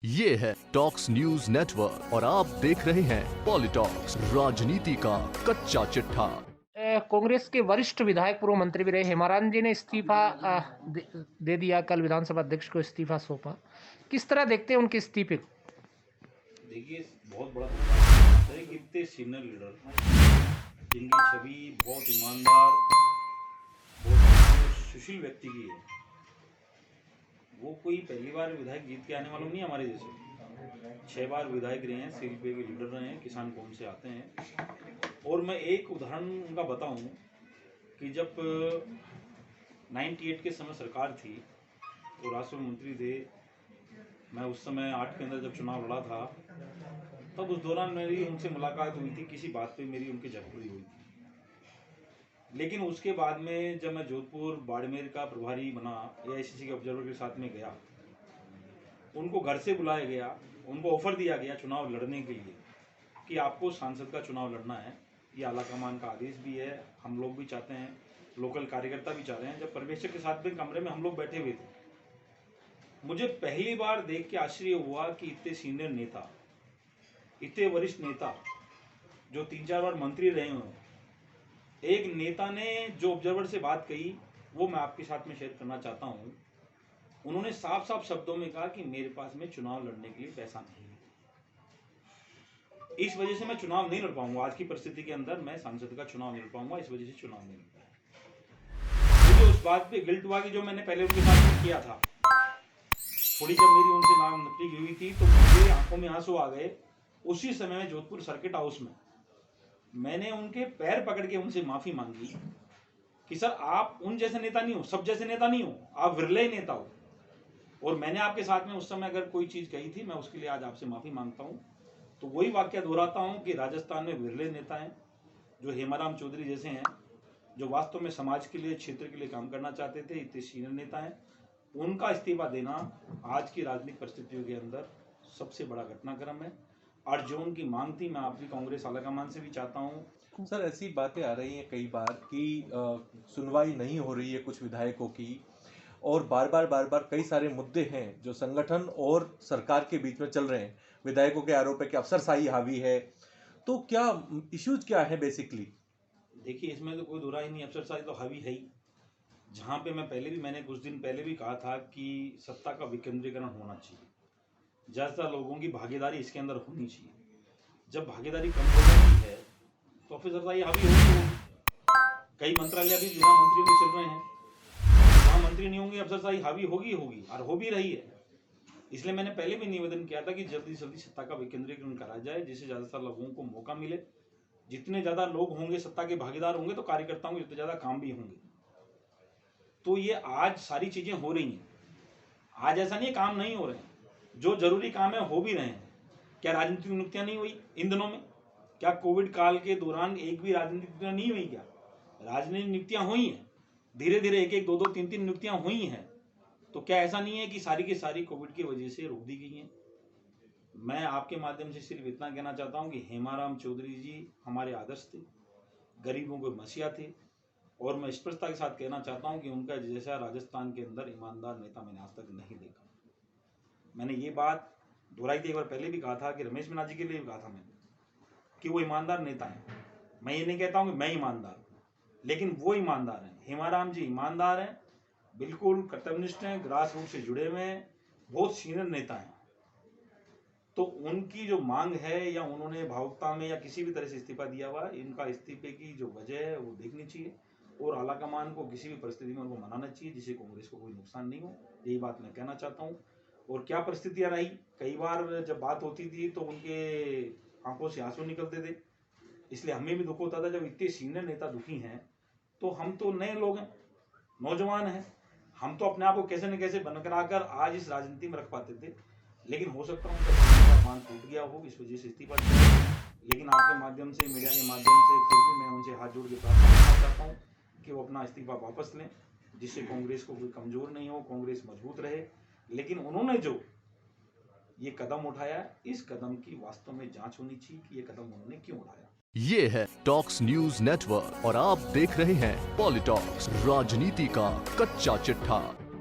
ये है talks news network और आप देख रहे हैं पॉलिटॉक्स, राजनीति का कच्चा चिट्ठा। कांग्रेस के वरिष्ठ विधायक पूर्व मंत्री भी रहे हेमाराम जी ने इस्तीफा दे दिया। कल विधानसभा अध्यक्ष को इस्तीफा सौंपा। किस तरह देखते हैं उनके इस्तीफे को? देखिए, बहुत बड़ा दुर्भाग्य है कि इतने सीनियर लीडर जिनकी छवि बहुत ईमानदार, बहुत सुशील व्यक्ति की है, वो कोई पहली बार विधायक जीत के आने वालों नहीं, हमारे जैसे 6 बार विधायक रहे हैं, सीपीआई के लीडर रहे हैं, किसान कौम से आते हैं। और मैं एक उदाहरण उनका बताऊं कि जब 98 के समय सरकार थी तो राष्ट्र मंत्री थे, मैं उस समय 8 के अंदर जब चुनाव लड़ा था, तब उस दौरान मेरी उनसे मुलाकात हुई थी, किसी बात पे मेरी उनकी झगड़ी हुई थी। लेकिन उसके बाद में जब मैं जोधपुर बाड़मेर का प्रभारी बना, एआईसीसी के ऑब्जर्वर के साथ में गया, उनको घर से बुलाया गया, उनको ऑफर दिया गया चुनाव लड़ने के लिए कि आपको सांसद का चुनाव लड़ना है, ये आलाकमान का आदेश भी है, हम लोग भी चाहते हैं, लोकल कार्यकर्ता भी चाह रहे हैं। जब परमेश्वर के साथ में कमरे में हम लोग बैठे हुए थे, मुझे पहली बार देख के आश्चर्य हुआ कि इतने सीनियर नेता, इतने वरिष्ठ नेता जो 3-4 बार मंत्री रहे हों, एक नेता ने जो ऑब्जर्वर से बात कही वो मैं आपके साथ में शेयर करना चाहता हूं। उन्होंने साफ साफ शब्दों में कहा कि मेरे पास में चुनाव लड़ने के लिए पैसा नहीं है, इस वजह से मैं चुनाव नहीं लड़ पाऊंगा। आज की परिस्थिति के अंदर मैं सांसद का चुनाव नहीं लड़ पाऊंगा, इस वजह से चुनाव नहीं लड़ पाऊंगा। मुझे उस बात पे गिल्ट हुआ कि जो मैंने पहले उनके साथ में किया था, थोड़ी जब मेरी उनसे नाम नफरी हुई थी तो मुझे आंखों में आंसू आ गए। उसी समय जोधपुर सर्किट हाउस में मैंने उनके पैर पकड़ के उनसे माफी मांगी कि सर, आप उन जैसे नेता नहीं हो, सब जैसे नेता नहीं हो, आप विरले नेता हो। और मैंने आपके साथ में उस समय अगर कोई चीज कही थी, मैं उसके लिए आज आपसे माफी मांगता हूं। तो वही वाक्य दोहराता हूं कि राजस्थान में विरले नेता हैं जो हेमाराम चौधरी जैसे हैं, जो वास्तव में समाज के लिए, क्षेत्र के लिए काम करना चाहते थे, इतने सीनियर नेता हैं। उनका इस्तीफा देना आज की राजनीतिक परिस्थितियों के अंदर सबसे बड़ा घटनाक्रम है। और जो उनकी मांग थी, मैं आपकी कांग्रेस आलाकमान से भी चाहता हूं। सर, ऐसी बातें आ रही हैं कई बार कि सुनवाई नहीं हो रही है कुछ विधायकों की, और बार बार कई सारे मुद्दे हैं जो संगठन और सरकार के बीच में चल रहे हैं। विधायकों के आरोप है कि अफसरशाही हावी है, तो क्या इश्यूज क्या है बेसिकली? देखिए, इसमें तो कोई दो राय नहीं, अफसरशाही तो हावी है ही। जहाँ पे मैंने कुछ दिन पहले भी कहा था कि सत्ता का विकेंद्रीकरण होना चाहिए, ज़्यादातर लोगों की भागीदारी इसके अंदर होनी चाहिए। जब भागीदारी कम हो जाती है तो अफसरशाही हावी होगी। कई मंत्रालय भी बिना मंत्रियों के चल रहे हैं, वहाँ मंत्री नहीं होंगे, अफसरशाही हावी होगी और हो भी रही है। इसलिए मैंने पहले भी निवेदन किया था कि जल्दी से जल्दी सत्ता का विकेंद्रीकरण करा जाए, जिससे ज़्यादातर लोगों को मौका मिले। जितने ज़्यादा लोग होंगे सत्ता के भागीदार होंगे तो कार्यकर्ताओं के उतने ज़्यादा काम भी होंगे। तो ये आज सारी चीज़ें हो रही हैं, आज ऐसा नहीं काम नहीं हो रहे हैं, जो जरूरी काम है हो भी रहे हैं। क्या राजनीतिक नियुक्तियां नहीं हुई इन दिनों में? क्या कोविड काल के दौरान एक भी राजनीतिक नियुक्तियां नहीं हुई? क्या राजनीतिक नियुक्तियां हुई हैं? धीरे धीरे 1-1, 2-2, 3-3 नियुक्तियां हुई हैं। तो क्या ऐसा नहीं है कि सारी की सारी कोविड की वजह से रोक दी गई हैं? मैं आपके माध्यम से सिर्फ इतना कहना चाहता हूं कि हेमाराम चौधरी जी हमारे आदर्श थे, गरीबों के मसीहा थे, और मैं स्पष्टता के साथ कहना चाहता हूं कि उनका जैसा राजस्थान के अंदर ईमानदार नेता मैंने आज तक नहीं देखा। मैंने ये बात दोहराई थी, एक बार पहले भी कहा था कि रमेश मीणा जी के लिए भी कहा था मैंने कि वो ईमानदार नेता हैं। मैं ये नहीं कहता हूं कि मैं ईमानदार हूं, लेकिन वो ईमानदार हैं। हेमाराम जी ईमानदार हैं, बिल्कुल कर्तव्यनिष्ठ हैं, ग्रास रूट से जुड़े हुए हैं, बहुत सीनियर नेता हैं। तो उनकी जो मांग है, या उन्होंने भावुकता में या किसी भी तरह से इस्तीफा दिया हुआ, इनका इस्तीफे की जो वजह है वो देखनी चाहिए, और आलाकमान को किसी भी परिस्थिति में उनको मनाना चाहिए जिससे कांग्रेस को कोई नुकसान नहीं हो। यही बात मैं कहना चाहता हूँ। और क्या परिस्थितियां रही, कई बार जब बात होती थी तो उनके आंखों से आंसू निकलते थे, इसलिए हमें भी दुख होता था। जब इतने सीनियर नेता दुखी हैं तो हम तो नए लोग हैं, नौजवान हैं, हम तो अपने आप को कैसे न कैसे बनकर आज इस राजनीति में रख पाते थे। लेकिन हो सकता है उनका बांध टूट गया हो, इस वजह से इस्तीफा दिया। लेकिन आपके माध्यम से, मीडिया के माध्यम से फिर भी मैं उनसे हाथ जोड़ के प्रार्थना करना चाहता हूँ कि वो अपना इस्तीफा वापस लें, जिससे कांग्रेस को कोई कमजोर नहीं हो, कांग्रेस मजबूत रहे। लेकिन उन्होंने जो ये कदम उठाया, इस कदम की वास्तव में जांच होनी चाहिए कि ये कदम उन्होंने क्यों उठाया। ये है टॉक्स न्यूज नेटवर्क और आप देख रहे हैं पॉलिटॉक्स, राजनीति का कच्चा चिट्ठा।